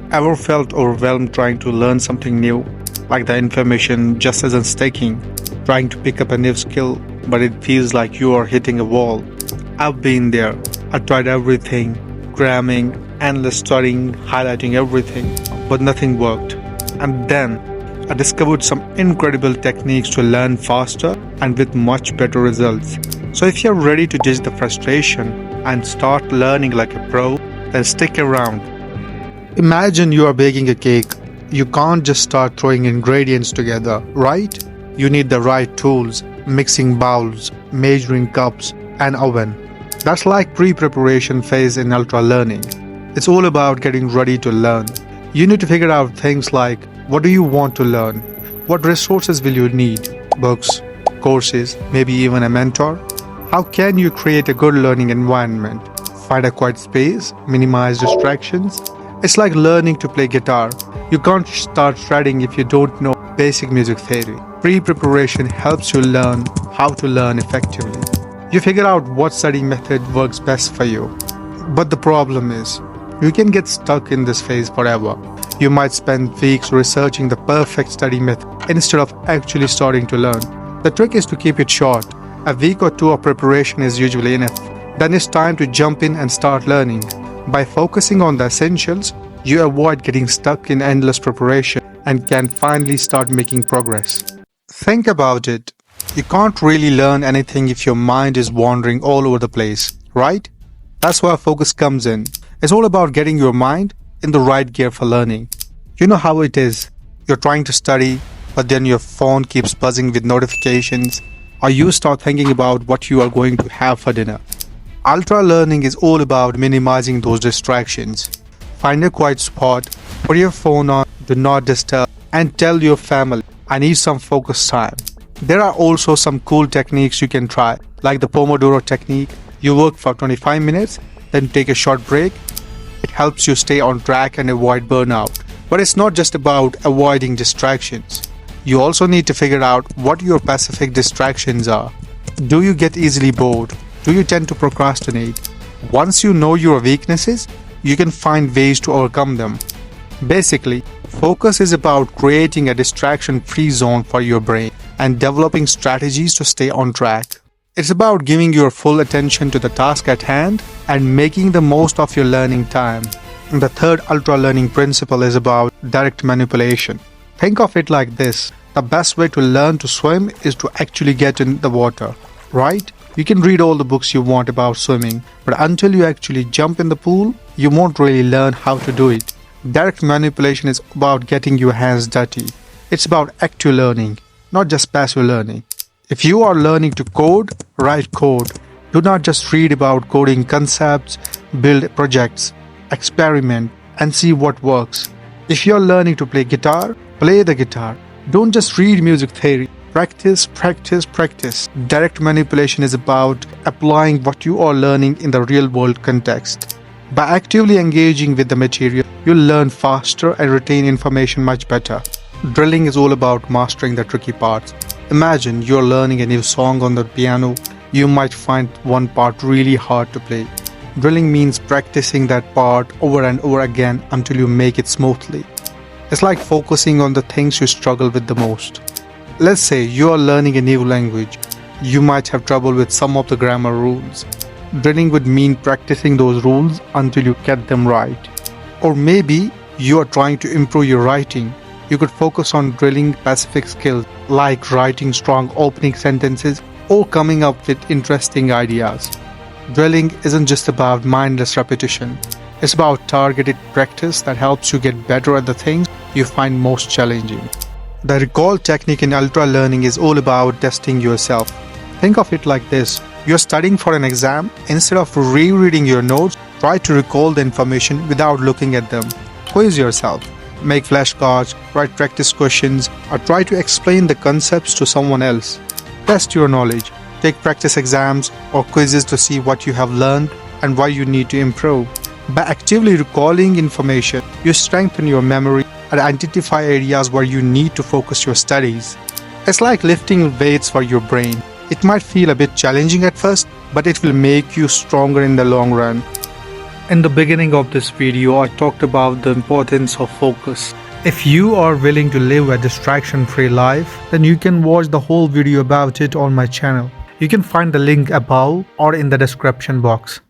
Ever felt overwhelmed trying to learn something new? Like the information just isn't sticking, trying to pick up a new skill, but it feels like you are hitting a wall. I've been there. I tried everything, cramming, endless studying, highlighting everything, but nothing worked. And then I discovered some incredible techniques to learn faster and with much better results. So if you're ready to ditch the frustration and start learning like a pro, then stick around. Imagine you are baking a cake. You can't just start throwing ingredients together, right? You need the right tools, mixing bowls, measuring cups, and oven. That's like pre-preparation phase in ultra learning. It's all about getting ready to learn. You need to figure out things like, what do you want to learn? What resources will you need? Books, courses, maybe even a mentor? How can you create a good learning environment? Find a quiet space, minimize distractions. It's like learning to play guitar. You can't start shredding if you don't know basic music theory. Pre-preparation helps you learn how to learn effectively. You figure out what study method works best for you. But the problem is, you can get stuck in this phase forever. You might spend weeks researching the perfect study method instead of actually starting to learn. The trick is to keep it short. A week or two of preparation is usually enough. Then it's time to jump in and start learning. By focusing on the essentials, you avoid getting stuck in endless preparation and can finally start making progress. Think about it. You can't really learn anything if your mind is wandering all over the place, right? That's where focus comes in. It's all about getting your mind in the right gear for learning. You know how it is. You're trying to study, but then your phone keeps buzzing with notifications, or you start thinking about what you are going to have for dinner. Ultra learning is all about minimizing those distractions. Find a quiet spot, put your phone on do not disturb, and tell your family, I need some focus time. There are also some cool techniques you can try, like the Pomodoro technique. You work for 25 minutes, then take a short break. It helps you stay on track and avoid burnout. But it's not just about avoiding distractions. You also need to figure out what your specific distractions are. Do you get easily bored? Do you tend to procrastinate? Once you know your weaknesses, you can find ways to overcome them. Basically, focus is about creating a distraction-free zone for your brain and developing strategies to stay on track. It's about giving your full attention to the task at hand and making the most of your learning time. The third ultra learning principle is about direct manipulation. Think of it like this. The best way to learn to swim is to actually get in the water, right? You can read all the books you want about swimming, but until you actually jump in the pool, you won't really learn how to do it. Direct manipulation is about getting your hands dirty. It's about active learning, not just passive learning. If you are learning to code, write code. Do not just read about coding concepts, build projects, experiment, and see what works. If you are learning to play guitar, play the guitar. Don't just read music theory. Practice, practice, practice. Direct manipulation is about applying what you are learning in the real-world context. By actively engaging with the material, you'll learn faster and retain information much better. Drilling is all about mastering the tricky parts. Imagine you're learning a new song on the piano. You might find one part really hard to play. Drilling means practicing that part over and over again until you make it smoothly. It's like focusing on the things you struggle with the most. Let's say you are learning a new language. You might have trouble with some of the grammar rules. Drilling would mean practicing those rules until you get them right. Or maybe you are trying to improve your writing. You could focus on drilling specific skills like writing strong opening sentences or coming up with interesting ideas. Drilling isn't just about mindless repetition. It's about targeted practice that helps you get better at the things you find most challenging. The recall technique in ultra learning is all about testing yourself. Think of it like this. You're studying for an exam. Instead of rereading your notes, try to recall the information without looking at them. Quiz yourself. Make flashcards, write practice questions, or try to explain the concepts to someone else. Test your knowledge. Take practice exams or quizzes to see what you have learned and why you need to improve. By actively recalling information, you strengthen your memory and identify areas where you need to focus your studies. It's like lifting weights for your brain. It might feel a bit challenging at first, but it will make you stronger in the long run. In the beginning of this video, I talked about the importance of focus. If you are willing to live a distraction-free life, then you can watch the whole video about it on my channel. You can find the link above or in the description box.